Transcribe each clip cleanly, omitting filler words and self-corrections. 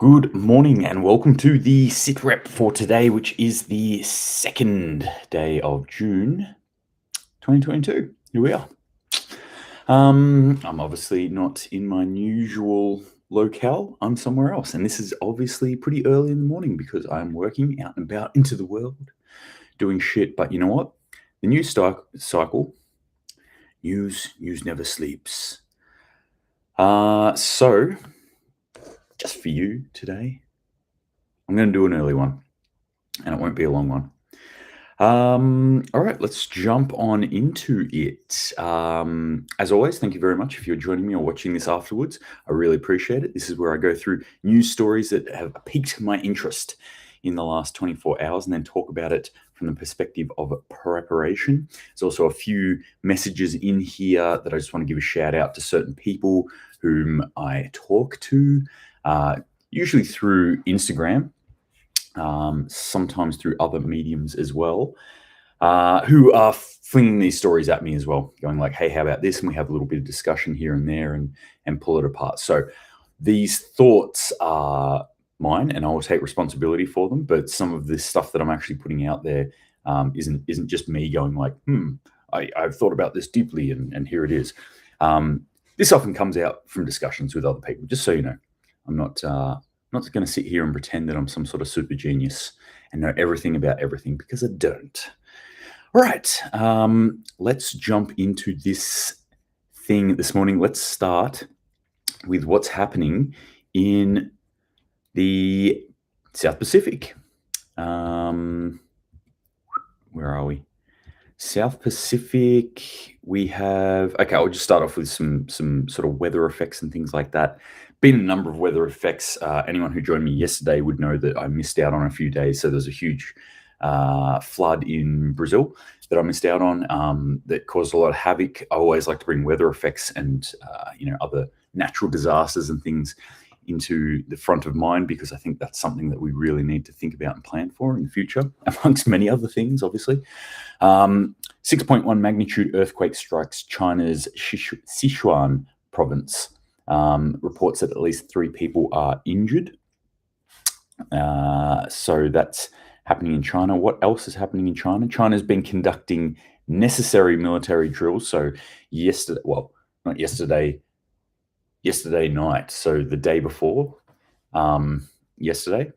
Good morning and welcome to the SitRep for today, which is the 2nd day of June 2022. Here we are. I'm obviously not in my usual locale. I'm somewhere else. And this is obviously pretty early in the morning because I'm working out and about into the world doing shit. But you know what? The news cycle, news never sleeps. So just for you today, I'm going to do an early one, and it won't be a long one. All right, let's jump on into it. As always, thank you very much if you're joining me or watching this afterwards. I really appreciate it. This is where I go through news stories that have piqued my interest in the last 24 hours and then talk about it from the perspective of preparation. There's also a few messages in here that I just want to give a shout out to certain people whom I talk to, usually through Instagram. Sometimes through other mediums as well, who are flinging these stories at me as well, going like, hey, how about this? And we have a little bit of discussion here and there and pull it apart. So these thoughts are mine and I will take responsibility for them. But some of this stuff that I'm actually putting out there isn't just me going like, I've thought about this deeply and here it is. This often comes out from discussions with other people, just so you know. I'm not going to sit here and pretend that I'm some sort of super genius and know everything about everything, because I don't. All right, let's jump into this thing this morning. Let's start with what's happening in the South Pacific. Where are we? South Pacific, we have, okay, I'll just start off with some sort of weather effects and things like that. Been a number of weather effects. Anyone who joined me yesterday would know that I missed out on a few days. So there's a huge flood in Brazil that I missed out on that caused a lot of havoc. I always like to bring weather effects and other natural disasters and things into the front of mind, because I think that's something that we really need to think about and plan for in the future, amongst many other things, obviously. 6.1 magnitude earthquake strikes China's Sichuan province. Reports that at least 3 people are injured. So that's happening in China. What else is happening in China? China's been conducting necessary military drills. So yesterday, well, not yesterday, yesterday night. So the day before, yesterday,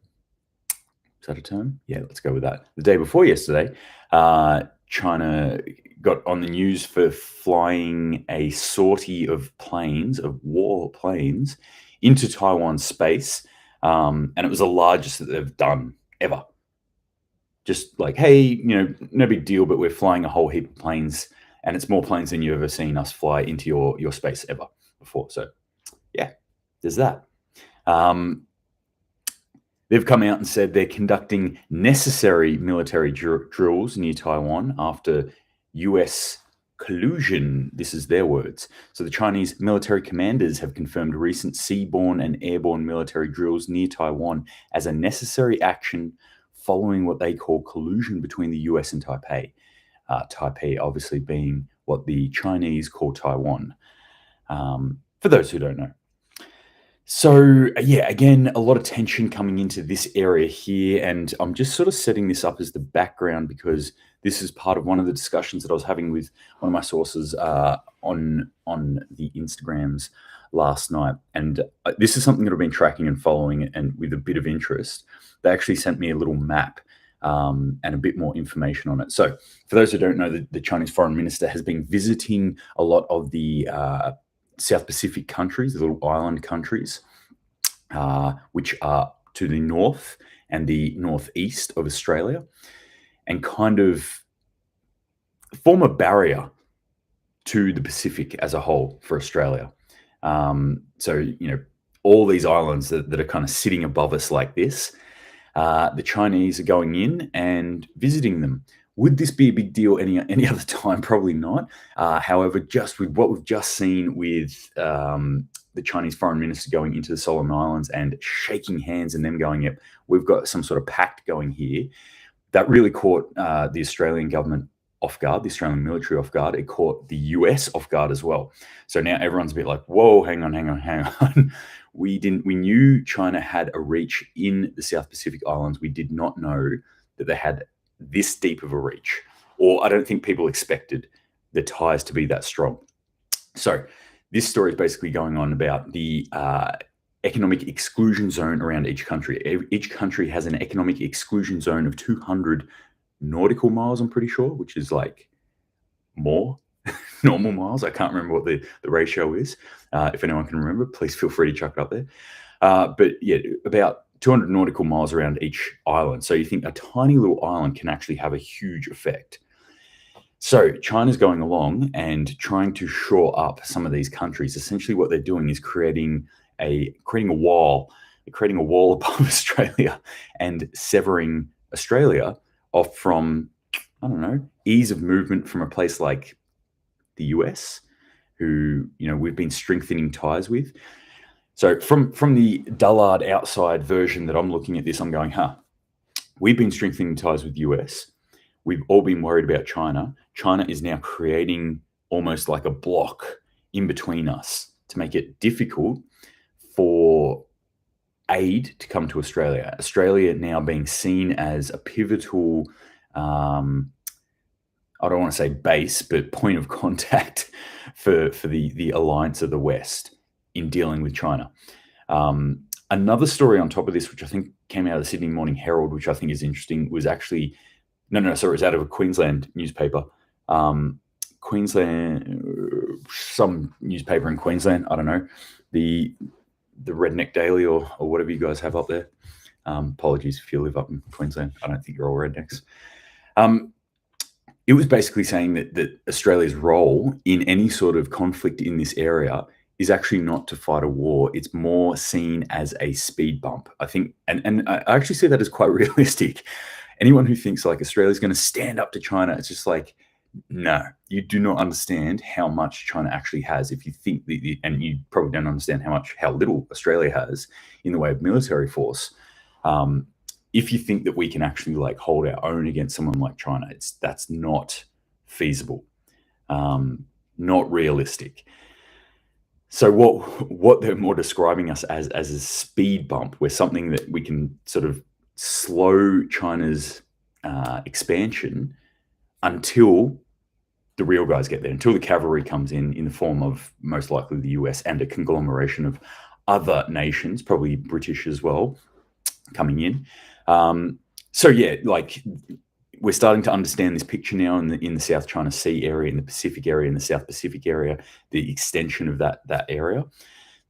is that a term? Yeah, let's go with that. The day before yesterday, China got on the news for flying a sortie of planes, of war planes, into Taiwan's space. And it was the largest that they've done ever. Just like, hey, no big deal, but we're flying a whole heap of planes, and it's more planes than you've ever seen us fly into your space ever before. So yeah, there's that. They've come out and said they're conducting necessary military drills near Taiwan after US collusion. This is their words. So the Chinese military commanders have confirmed recent seaborne and airborne military drills near Taiwan as a necessary action following what they call collusion between the US and Taipei. Taipei obviously being what the Chinese call Taiwan, for those who don't know. So yeah, again, a lot of tension coming into this area here, and I'm just sort of setting this up as the background because this is part of one of the discussions that I was having with one of my sources on the Instagrams last night. And this is something that I've been tracking and following and with a bit of interest. They actually sent me a little map and a bit more information on it. So for those who don't know, the Chinese foreign minister has been visiting a lot of the South Pacific countries, the little island countries, which are to the north and the northeast of Australia, and kind of form a barrier to the Pacific as a whole for Australia. So, all these islands that are kind of sitting above us like this, the Chinese are going in and visiting them. Would this be a big deal any other time? Probably not. However, just with what we've just seen with the Chinese foreign minister going into the Solomon Islands and shaking hands and them going, yep, we've got some sort of pact going here, that really caught the Australian government off guard, the Australian military off guard. It caught the US off guard as well. So now everyone's a bit like, whoa, hang on. We knew China had a reach in the South Pacific Islands. We did not know that they had this deep of a reach, or I don't think people expected the ties to be that strong. So this story is basically going on about the economic exclusion zone around each country. Each country has an economic exclusion zone of 200 nautical miles, I'm pretty sure, which is like more normal miles. I can't remember what the ratio is. If anyone can remember, please feel free to chuck it up there. But yeah, about 200 nautical miles around each island. So you think a tiny little island can actually have a huge effect. So China's going along and trying to shore up some of these countries. Essentially what they're doing is creating a wall. They're creating a wall above Australia and severing Australia off from, I don't know, ease of movement from a place like the US, who, you know, we've been strengthening ties with. So from the dullard outside version that I'm looking at this, I'm going, we've been strengthening ties with the US. We've all been worried about China. China is now creating almost like a block in between us to make it difficult for aid to come to Australia. Australia now being seen as a pivotal, I don't want to say base, but point of contact for the alliance of the West in dealing with China. Another story on top of this, which I think came out of the Sydney Morning Herald, which I think is interesting, was actually, it was out of a Queensland newspaper. Some newspaper in Queensland, I don't know, the Redneck Daily or whatever you guys have up there. Apologies if you live up in Queensland. I don't think you're all rednecks. It was basically saying that Australia's role in any sort of conflict in this area is actually not to fight a war. It's more seen as a speed bump, I think. And I actually see that as quite realistic. Anyone who thinks like Australia's going to stand up to China, it's just like, no, you do not understand how much China actually has. If you think and you probably don't understand how little Australia has in the way of military force. If you think that we can actually like hold our own against someone like China, that's not feasible, not realistic. So what they're more describing us as a speed bump, where something that we can sort of slow China's expansion until the real guys get there, until the cavalry comes in the form of most likely the US and a conglomeration of other nations, probably British as well, coming in. So yeah, like we're starting to understand this picture now in the South China Sea area, in the Pacific area, in the South Pacific area, the extension of that area.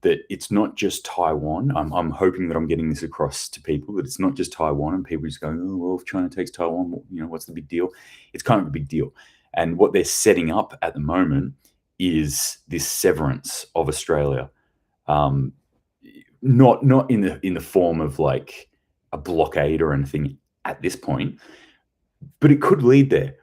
That it's not just Taiwan. I'm hoping that I'm getting this across to people, that it's not just Taiwan and people just going, oh, well, if China takes Taiwan, what's the big deal? It's kind of a big deal. And what they're setting up at the moment is this severance of Australia. Not in the form of like a blockade or anything at this point, but it could lead there.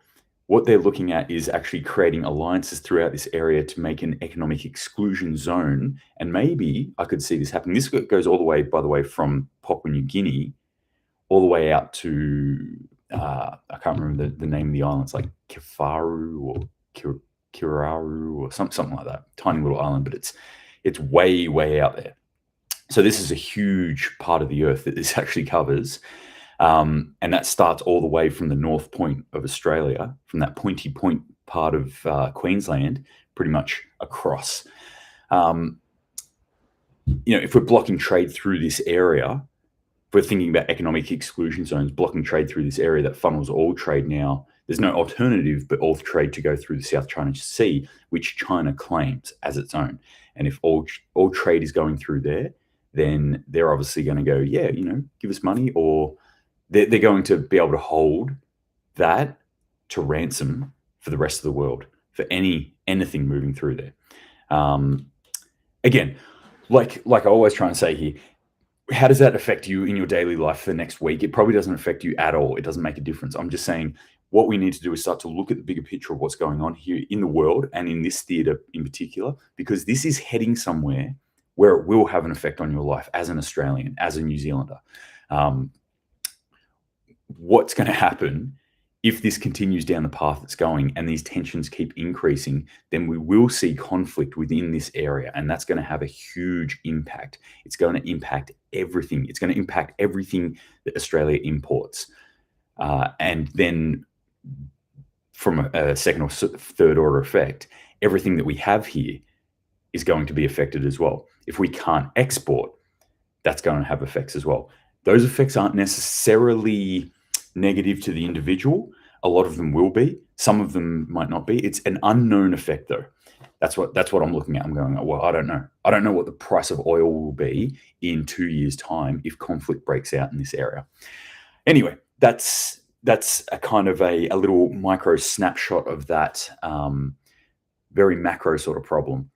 What they're looking at is actually creating alliances throughout this area to make an economic exclusion zone. And maybe I could see this happening. This goes all the way, by the way, from Papua New Guinea all the way out to, I can't remember the name of the island. It's like Kifaru or Kiraru or something like that. Tiny little island, but it's way, way out there. So this is a huge part of the earth that this actually covers. And that starts all the way from the north point of Australia, from that pointy point part of Queensland, pretty much across. If we're blocking trade through this area, if we're thinking about economic exclusion zones, blocking trade through this area that funnels all trade now, there's no alternative but all trade to go through the South China Sea, which China claims as its own. And if all trade is going through there, then they're obviously going to go, yeah, give us money, or they're going to be able to hold that to ransom for the rest of the world, for anything moving through there. Again, like I always try and say here, how does that affect you in your daily life for the next week? It probably doesn't affect you at all. It doesn't make a difference. I'm just saying what we need to do is start to look at the bigger picture of what's going on here in the world and in this theater in particular, because this is heading somewhere where it will have an effect on your life as an Australian, as a New Zealander. What's going to happen if this continues down the path it's going and these tensions keep increasing, then we will see conflict within this area, and that's going to have a huge impact. It's going to impact everything. It's going to impact everything that Australia imports. And then from a second or third order effect, everything that we have here is going to be affected as well. If we can't export, that's going to have effects as well. Those effects aren't necessarily negative to the individual. A lot of them will be. Some of them might not be. It's an unknown effect, though. That's what I'm looking at. I'm going, well, I don't know. I don't know what the price of oil will be in 2 years' time if conflict breaks out in this area. Anyway, that's a kind of a little micro snapshot of that very macro sort of problem.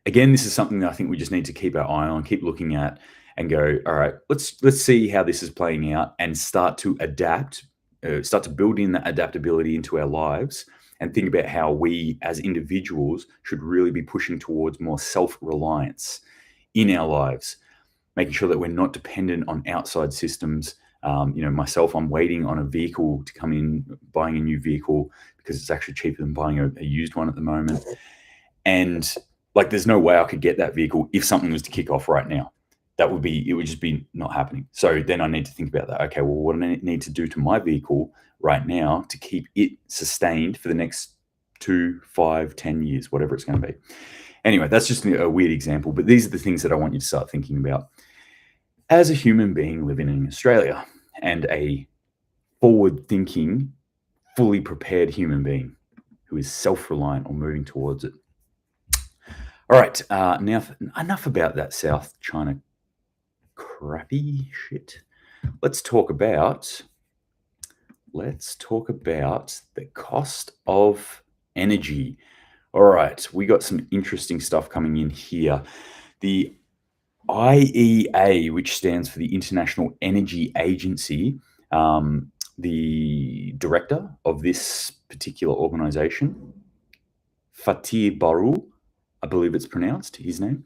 Again, this is something that I think we just need to keep our eye on, keep looking at, and go, all right, let's see how this is playing out and start to adapt, start to build in that adaptability into our lives, and think about how we as individuals should really be pushing towards more self-reliance in our lives, making sure that we're not dependent on outside systems. Myself, I'm waiting on a vehicle to come in, buying a new vehicle because it's actually cheaper than buying a used one at the moment. And like, there's no way I could get that vehicle if something was to kick off right now. It would just be not happening. So then I need to think about that. Okay, well, what do I need to do to my vehicle right now to keep it sustained for the next 2, 5, 10 years, whatever it's going to be. Anyway, that's just a weird example, but these are the things that I want you to start thinking about as a human being living in Australia and a forward-thinking, fully prepared human being who is self-reliant or moving towards it. All right, now enough about that South China crappy shit. Let's talk about the cost of energy. All right, we got some interesting stuff coming in here. The IEA, which stands for the International Energy Agency, the director of this particular organization, Fatih Birol, I believe it's pronounced, his name,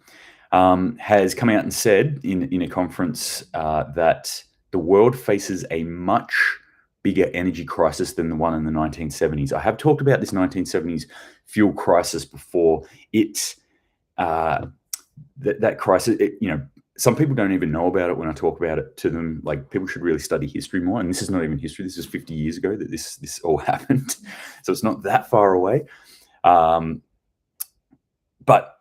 has come out and said in a conference that the world faces a much bigger energy crisis than the one in the 1970s. I have talked about this 1970s fuel crisis before. That crisis, some people don't even know about it when I talk about it to them. Like, people should really study history more. And this is not even history. This is 50 years ago that this all happened. So it's not that far away. But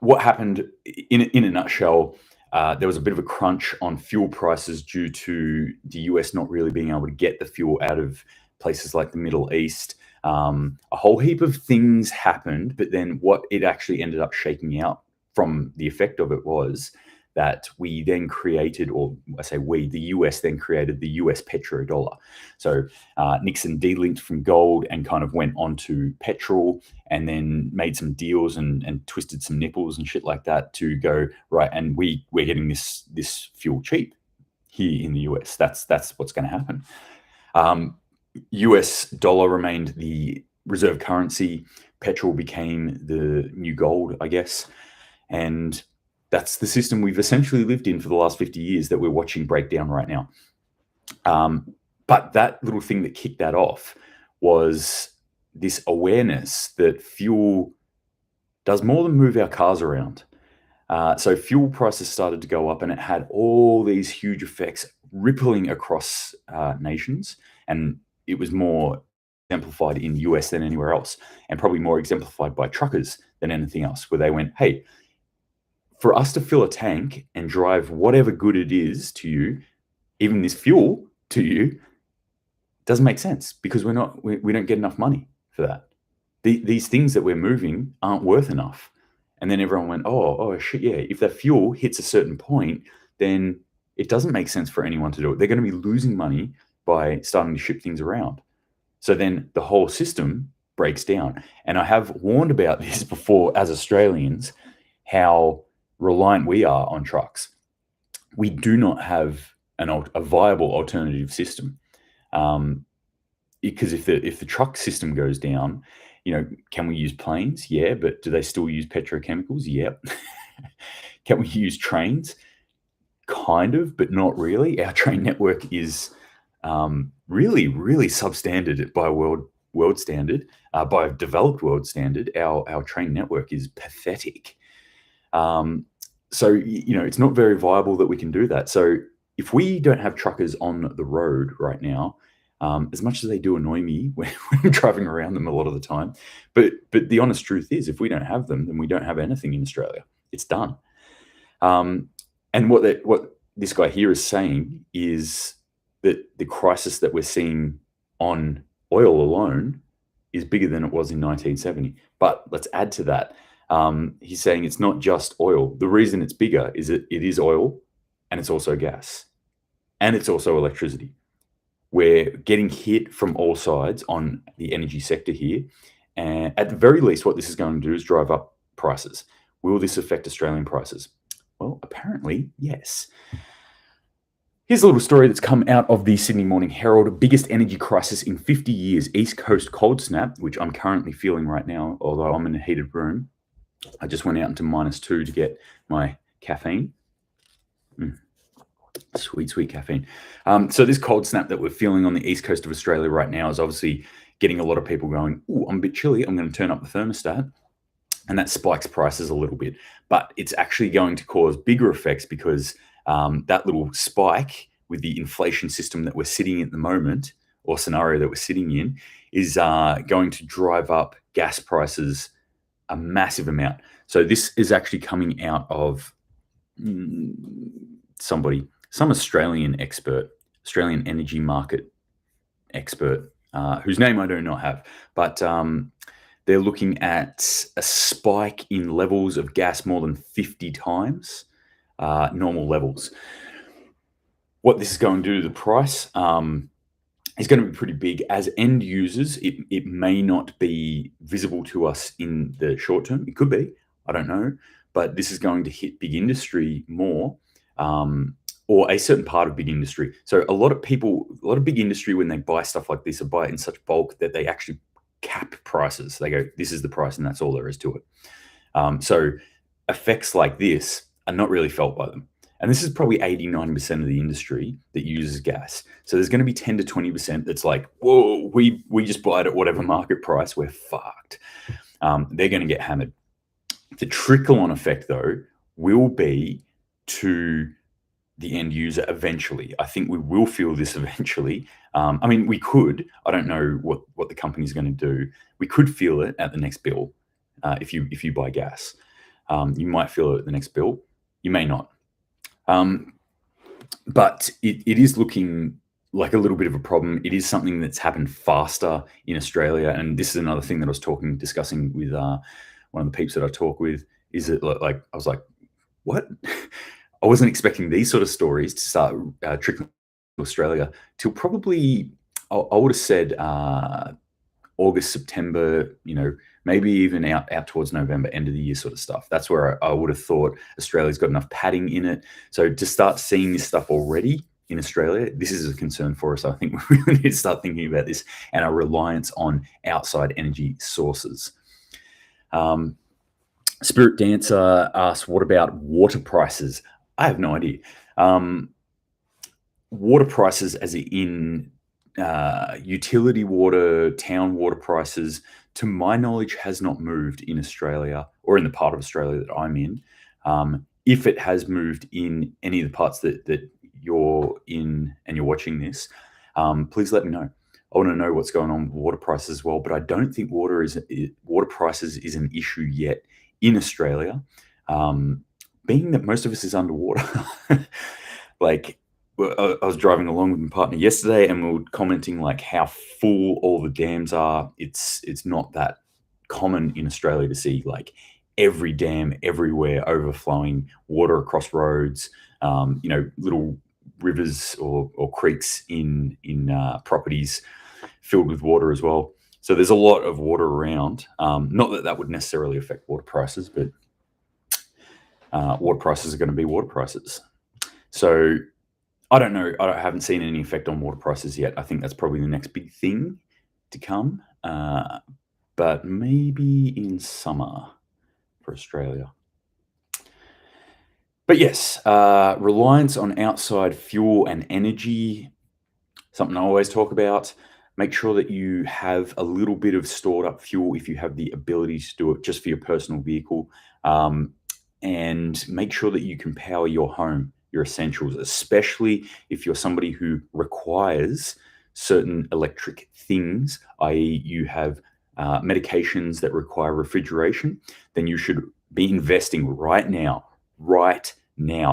what happened in a nutshell, there was a bit of a crunch on fuel prices due to the US not really being able to get the fuel out of places like the Middle East. A whole heap of things happened, but then what it actually ended up shaking out from the effect of it was that we then created, or I say we, the US then created the US petrodollar. So Nixon delinked from gold and kind of went on to petrol, and then made some deals and twisted some nipples and shit like that to go, right, and we're getting this fuel cheap here in the US. That's what's going to happen. US dollar remained the reserve currency. Petrol became the new gold, I guess. And that's the system we've essentially lived in for the last 50 years that we're watching break down right now. But that little thing that kicked that off was this awareness that fuel does more than move our cars around. So fuel prices started to go up, and it had all these huge effects rippling across nations. And it was more exemplified in the US than anywhere else, and probably more exemplified by truckers than anything else, where they went, hey, for us to fill a tank and drive whatever good it is to you, even this fuel to you, doesn't make sense, because we don't get enough money for that. These things that we're moving aren't worth enough. And then everyone went, oh shit, yeah, if that fuel hits a certain point, then it doesn't make sense for anyone to do it. They're going to be losing money by starting to ship things around. So then the whole system breaks down. And I have warned about this before as Australians, how reliant we are on trucks. We do not have a viable alternative system, because if the truck system goes down, can we use planes? Yeah, but do they still use petrochemicals? Yep. Can we use trains? Kind of, but not really. Our train network is really, really substandard by world standard, by developed world standard. Our train network is pathetic. So it's not very viable that we can do that. So if we don't have truckers on the road right now, as much as they do annoy me when I'm driving around them a lot of the time, but the honest truth is, if we don't have them, then we don't have anything in Australia. It's done. And what this guy here is saying is that the crisis that we're seeing on oil alone is bigger than it was in 1970. But let's add to that. He's saying it's not just oil. The reason it's bigger is that it is oil, and it's also gas, and it's also electricity. We're getting hit from all sides on the energy sector here. And at the very least, what this is going to do is drive up prices. Will this affect Australian prices? Well, apparently, yes. Here's a little story that's come out of the Sydney Morning Herald. Biggest energy crisis in 50 years, East Coast cold snap, which I'm currently feeling right now, although I'm in a heated room. I just went out into -2 to get my caffeine. Sweet, sweet caffeine. So this cold snap that we're feeling on the east coast of Australia right now is obviously getting a lot of people going, "Ooh, I'm a bit chilly. I'm going to turn up the thermostat." And that spikes prices a little bit. But it's actually going to cause bigger effects because that little spike with the inflation system that we're sitting in at the moment, or scenario that we're sitting in, is going to drive up gas prices a massive amount. So this is actually coming out of some Australian expert, Australian energy market expert, whose name I do not have, but they're looking at a spike in levels of gas more than 50 times normal levels. What this is going to do to the price is going to be pretty big. As end users, it may not be visible to us in the short term. It could be, I don't know, but this is going to hit big industry more, or a certain part of big industry. So a lot of big industry, when they buy stuff like this, or buy it in such bulk that they actually cap prices. They go, this is the price and that's all there is to it. So effects like this are not really felt by them. And this is probably 80-90% of the industry that uses gas. So there's going to be 10 to 20% that's like, whoa, we just buy it at whatever market price, we're fucked. They're going to get hammered. The trickle-on effect, though, will be to the end user eventually. I think we will feel this eventually. I mean, we could. I don't know what the company's going to do. We could feel it at the next bill if you buy gas. You might feel it at the next bill. You may not. But it is looking like a little bit of a problem. It is something that's happened faster in Australia. And this is another thing that I was discussing with one of the peeps that I talk with, is that like, I was like, what? I wasn't expecting these sort of stories to start trickling to Australia till probably, I would have said August, September, maybe even out towards November, end of the year sort of stuff. That's where I would have thought Australia's got enough padding in it. So to start seeing this stuff already in Australia, this is a concern for us. I think we really need to start thinking about this and our reliance on outside energy sources. Spirit Dancer asks, what about water prices? I have no idea. Water prices as in utility water, town water prices, to my knowledge, has not moved in Australia, or in the part of Australia that I'm in. If it has moved in any of the parts that you're in and you're watching this, please let me know. I want to know what's going on with water prices as well, but I don't think water prices is an issue yet in Australia, being that most of us is underwater. Like, I was driving along with my partner yesterday, and we were commenting like how full all the dams are. It's not that common in Australia to see like every dam everywhere overflowing, water across roads, little rivers or creeks in properties filled with water as well. So there's a lot of water around. Not that would necessarily affect water prices, but water prices are going to be water prices. So I don't know. I haven't seen any effect on water prices yet. I think that's probably the next big thing to come, but maybe in summer for Australia. But yes, reliance on outside fuel and energy. something I always talk about. Make sure that you have a little bit of stored up fuel if you have the ability to do it just for your personal vehicle. And make sure that you can power your home, your essentials, especially if you're somebody who requires certain electric things, i.e., you have medications that require refrigeration, then you should be investing right now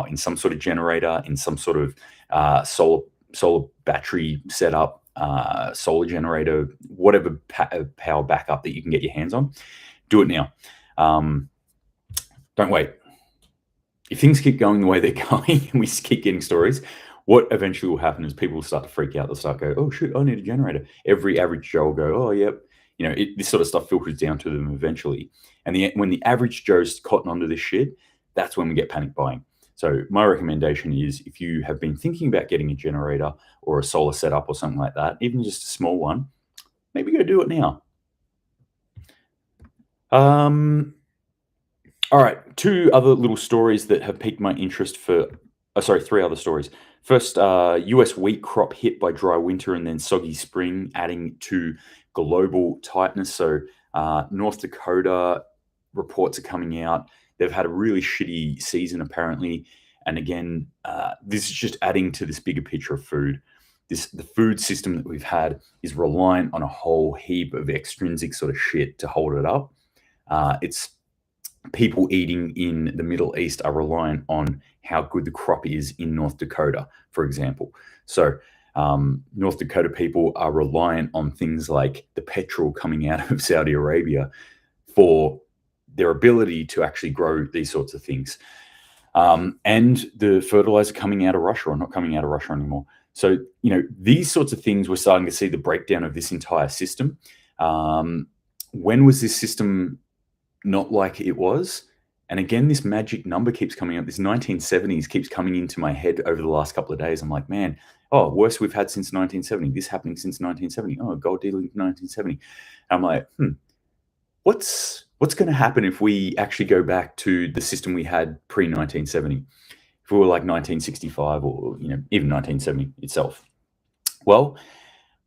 in some sort of generator, in some sort of solar battery setup, solar generator, whatever power backup that you can get your hands on. Do it now. Don't wait. If things keep going the way they're going and we keep getting stories, what eventually will happen is people will start to freak out. They'll start to go, oh, shit, I need a generator. Every average Joe will go, oh, yep. This sort of stuff filters down to them eventually. And when the average Joe's cotton onto this shit, that's when we get panic buying. So my recommendation is, if you have been thinking about getting a generator or a solar setup or something like that, even just a small one, maybe go do it now. All right, two other little stories that have piqued my interest three other stories. First, US wheat crop hit by dry winter and then soggy spring, adding to global tightness. So North Dakota reports are coming out. They've had a really shitty season, apparently. And again, this is just adding to this bigger picture of food. The food system that we've had is reliant on a whole heap of extrinsic sort of shit to hold it up. It's people eating in the Middle East are reliant on how good the crop is in North Dakota, for example. So North Dakota people are reliant on things like the petrol coming out of Saudi Arabia for their ability to actually grow these sorts of things. And the fertilizer coming out of Russia, or not coming out of Russia anymore. So, these sorts of things, we're starting to see the breakdown of this entire system. When was this system not like it was? And again, this magic number keeps coming up. This 1970s keeps coming into my head over the last couple of days. I'm like, man, worst we've had since 1970. This happening since 1970. Oh, gold dealing 1970. I'm like, what's going to happen if we actually go back to the system we had pre-1970? If we were like 1965 or even 1970 itself? Well,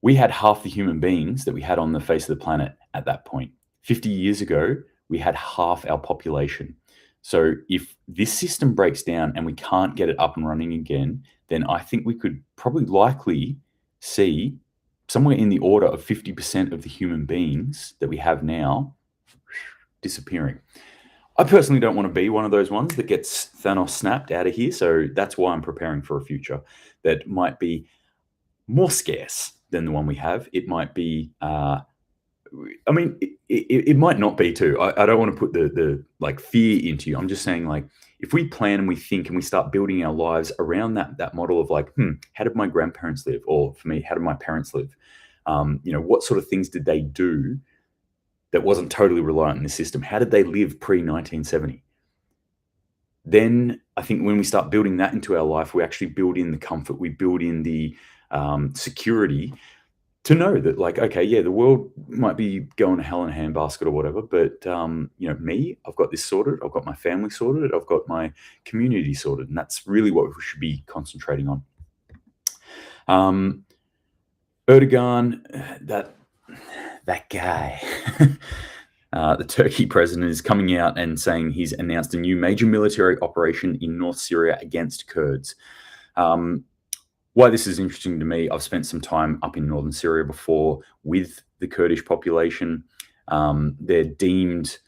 we had half the human beings that we had on the face of the planet at that point. 50 years ago, we had half our population. So if this system breaks down and we can't get it up and running again, then I think we could probably likely see somewhere in the order of 50% of the human beings that we have now disappearing. I personally don't want to be one of those ones that gets Thanos snapped out of here. So that's why I'm preparing for a future that might be more scarce than the one we have. It might be, it might not be too. I don't want to put the like fear into you. I'm just saying, like, if we plan and we think and we start building our lives around that model of like, how did my grandparents live? Or for me, how did my parents live? What sort of things did they do that wasn't totally reliant on the system? How did they live pre-1970? Then I think when we start building that into our life, we actually build in the comfort, we build in the security to know that, like, okay, yeah, the world might be going to hell in a handbasket or whatever, but me, I've got this sorted, I've got my family sorted, I've got my community sorted, and that's really what we should be concentrating on. Erdogan, that guy, the Turkey president, is coming out and saying he's announced a new major military operation in North Syria against Kurds. Why this is interesting to me, I've spent some time up in northern Syria before with the Kurdish population. They're deemed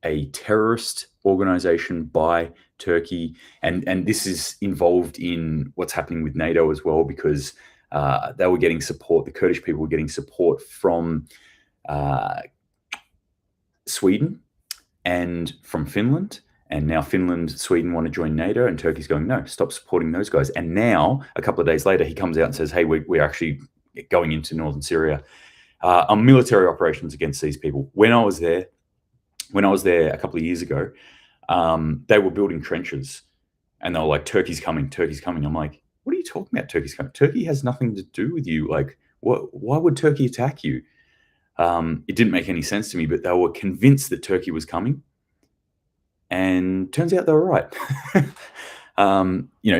a terrorist organization by Turkey, and this is involved in what's happening with NATO as well, because they were getting support, the Kurdish people were getting support from Sweden and from Finland. And now Finland, Sweden want to join NATO, and Turkey's going, no, stop supporting those guys. And now, a couple of days later, he comes out and says, hey, we're actually going into northern Syria on military operations against these people. When I was there a couple of years ago, they were building trenches, and they were like, Turkey's coming, Turkey's coming. I'm like, what are you talking about, Turkey's coming? Turkey has nothing to do with you. Like, why would Turkey attack you? It didn't make any sense to me, but they were convinced that Turkey was coming. And turns out they were right.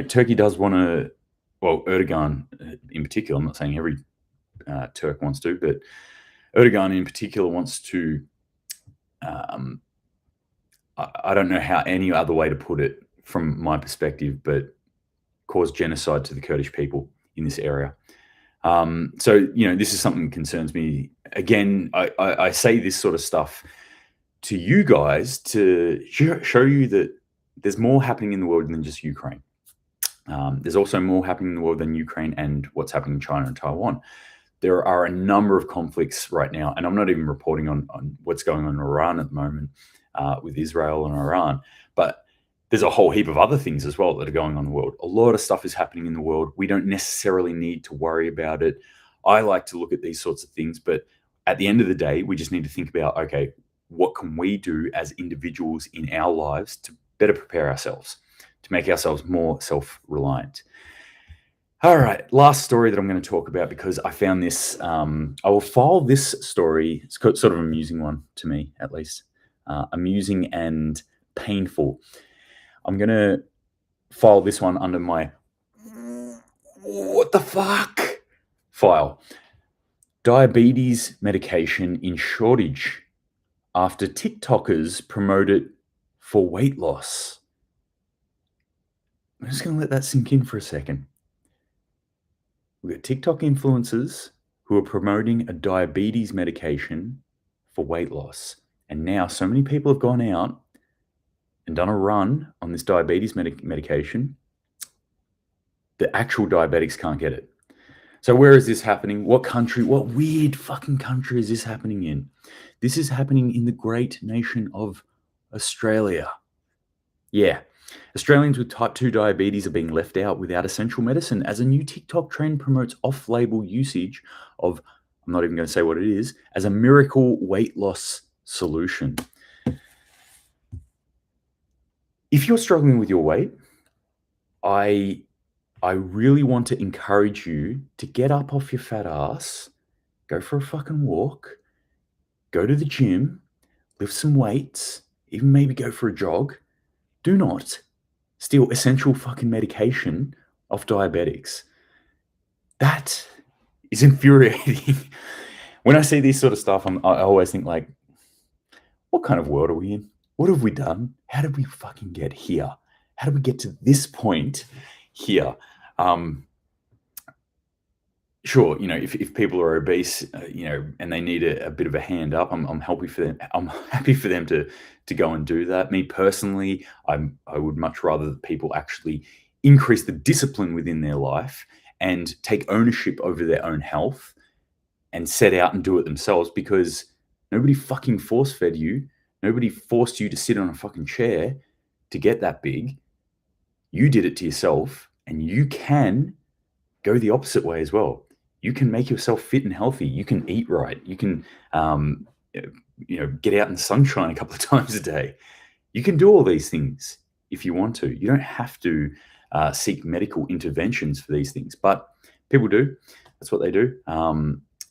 Turkey does want to well, Erdogan in particular, I'm not saying every Turk wants to, but Erdogan in particular wants to, I don't know how any other way to put it from my perspective, but cause genocide to the Kurdish people in this area. So, this is something that concerns me. Again, I say this sort of stuff to you guys to show you that there's more happening in the world than just Ukraine. There's also more happening in the world than Ukraine and what's happening in China and Taiwan. There are a number of conflicts right now, and I'm not even reporting on what's going on in Iran at the moment with Israel and Iran, but there's a whole heap of other things as well that are going on in the world. A lot of stuff is happening in the world. We don't necessarily need to worry about it. I like to look at these sorts of things, but at the end of the day, we just need to think about, okay, what can we do as individuals in our lives to better prepare ourselves, to make ourselves more self-reliant. All right, last story that I'm going to talk about, because I found this, I will file this story. It's sort of an amusing one to me, at least. Amusing and painful. I'm going to file this one under my what the fuck file. Diabetes medication in shortage after TikTokers promote it for weight loss. I'm just going to let that sink in for a second. We've got TikTok influencers who are promoting a diabetes medication for weight loss. And now so many people have gone out and done a run on this diabetes medication. The actual diabetics can't get it. So where is this happening? What country? What weird fucking country is this happening in? This is happening in the great nation of Australia. Yeah. Australians with type 2 diabetes are being left out without essential medicine as a new TikTok trend promotes off-label usage of, I'm not even going to say what it is, as a miracle weight loss solution. If you're struggling with your weight, I really want to encourage you to get up off your fat ass, go for a fucking walk, go to the gym, lift some weights, even maybe go for a jog. Do not steal essential fucking medication off diabetics. That is infuriating. When I see this sort of stuff, I always think like, what kind of world are we in? What have we done? How did we fucking get here? How did we get to this point here? Sure, if people are obese, and they need a bit of a hand up, I'm happy for them. I'm happy for them to go and do that. Me personally, I would much rather that people actually increase the discipline within their life and take ownership over their own health and set out and do it themselves, because nobody fucking force-fed you. Nobody forced you to sit on a fucking chair to get that big. You did it to yourself, and you can go the opposite way as well. You can make yourself fit and healthy. You can eat right. You can, get out in the sunshine a couple of times a day. You can do all these things if you want to. You don't have to seek medical interventions for these things, but people do. That's what they do.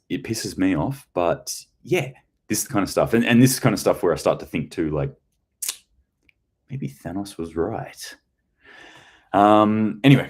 It pisses me off, but yeah, this is the kind of stuff. And this is kind of stuff where I start to think too, like, maybe Thanos was right. Anyway,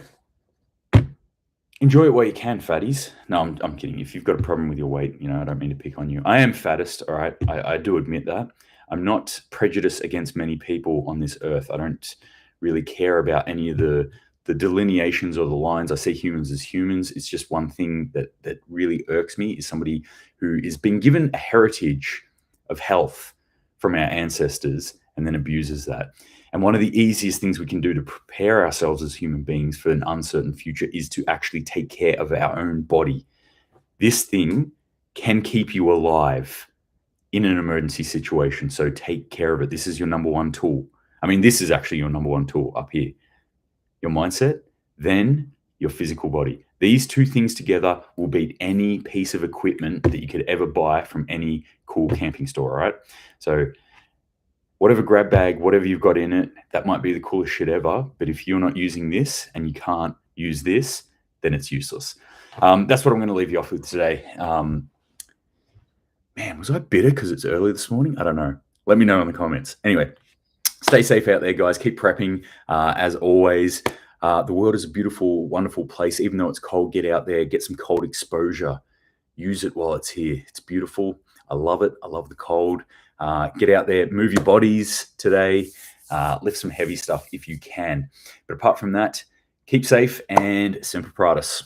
enjoy it while you can, fatties. No, I'm kidding. If you've got a problem with your weight, I don't mean to pick on you. I am fattest, all right? I do admit that. I'm not prejudiced against many people on this earth. I don't really care about any of the delineations or the lines. I see humans as humans. It's just one thing that really irks me is somebody who is being given a heritage of health from our ancestors and then abuses that. And one of the easiest things we can do to prepare ourselves as human beings for an uncertain future is to actually take care of our own body. This thing can keep you alive in an emergency situation. So take care of it. This is your number one tool. I mean, this is actually your number one tool up here. Your mindset, then your physical body. These two things together will beat any piece of equipment that you could ever buy from any cool camping store, all right? So whatever grab bag, whatever you've got in it, that might be the coolest shit ever. But if you're not using this and you can't use this, then it's useless. That's what I'm going to leave you off with today. Man, was I bitter because it's early this morning? I don't know. Let me know in the comments. Anyway, stay safe out there, guys. Keep prepping as always. The world is a beautiful, wonderful place. Even though it's cold, get out there, get some cold exposure. Use it while it's here. It's beautiful. I love it. I love the cold. Get out there, move your bodies today. Lift some heavy stuff if you can. But apart from that, keep safe and Semper Paratus.